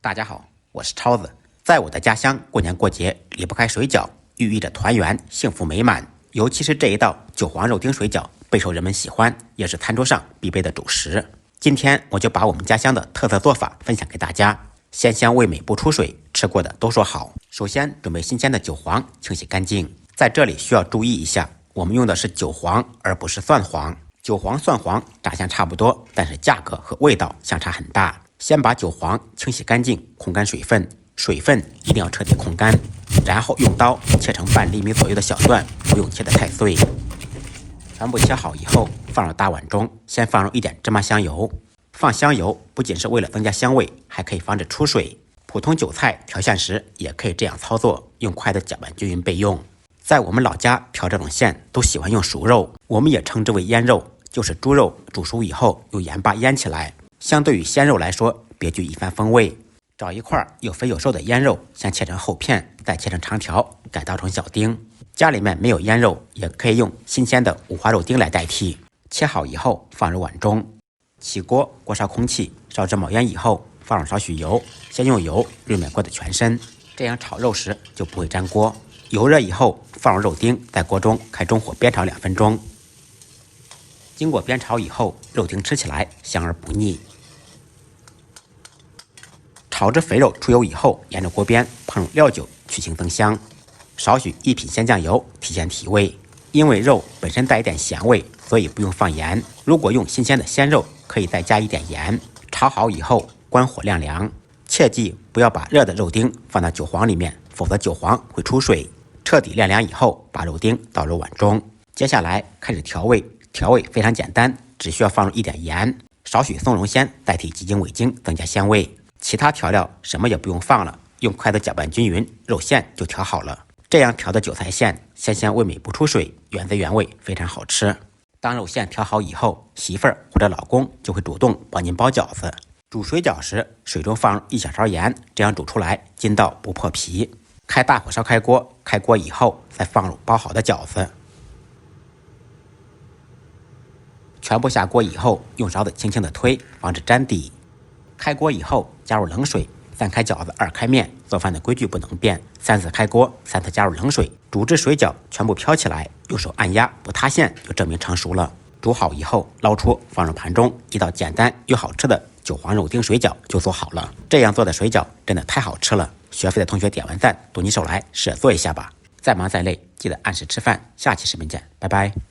大家好，我是超子。在我的家乡，过年过节离不开水饺，寓意着团圆、幸福美满。尤其是这一道韭黄肉丁水饺备受人们喜欢，也是餐桌上必备的主食。今天我就把我们家乡的特色做法分享给大家，鲜香味美不出水，吃过的都说好。首先准备新鲜的韭黄，清洗干净。在这里需要注意一下，我们用的是韭黄，而不是蒜黄。韭黄、蒜黄长相差不多，但是价格和味道相差很大。先把韭黄清洗干净，控干水分，水分一定要彻底控干，然后用刀切成半厘米左右的小段，不用切得太碎。全部切好以后，放入大碗中，先放入一点芝麻香油。放香油不仅是为了增加香味，还可以防止出水。普通韭菜调馅时也可以这样操作，用筷子搅拌均匀备用。在我们老家调这种馅都喜欢用熟肉，我们也称之为腌肉，就是猪肉煮熟以后用盐巴腌起来。相对于鲜肉来说，别具一番风味。找一块有肥有瘦的腌肉，先切成厚片，再切成长条，改刀成小丁。家里面没有腌肉，也可以用新鲜的五花肉丁来代替。切好以后放入碗中，起锅，锅烧空气，烧至冒烟以后，放入少许油，先用油润面锅的全身，这样炒肉时就不会粘锅。油热以后，放入肉丁，在锅中开中火煸炒2分钟。经过煸炒以后，肉丁吃起来香而不腻。炒至肥肉出油以后，沿着锅边烹入料酒，去腥增香，少许一品鲜酱油提鲜提味。因为肉本身带一点咸味，所以不用放盐。如果用新鲜的鲜肉，可以再加一点盐。炒好以后，关火晾凉。切记不要把热的肉丁放到韭黄里面，否则韭黄会出水。彻底晾凉以后，把肉丁倒入碗中。接下来开始调味，调味非常简单，只需要放入一点盐，少许松茸鲜代替鸡精、味精，增加鲜味。其他调料什么也不用放了，用筷子搅拌均匀，肉馅就调好了。这样调的韭菜馅鲜香味美不出水，原汁原味，非常好吃。当肉馅调好以后，媳妇儿或者老公就会主动帮您包饺子。煮水饺时，水中放入1小勺盐，这样煮出来筋道不破皮。开大火烧开锅，开锅以后再放入包好的饺子，全部下锅以后，用勺子轻轻的推，防止粘底。开锅以后加入冷水，3开饺子2开面，做饭的规矩不能变，3次开锅，3次加入冷水，煮至水饺全部飘起来，用手按压不塌陷，就证明成熟了。煮好以后捞出，放入盘中，一道简单又好吃的韭黄肉丁水饺就做好了。这样做的水饺真的太好吃了，学会的同学点完赞，动起手来试着做一下吧。再忙再累，记得按时吃饭。下期视频见，拜拜。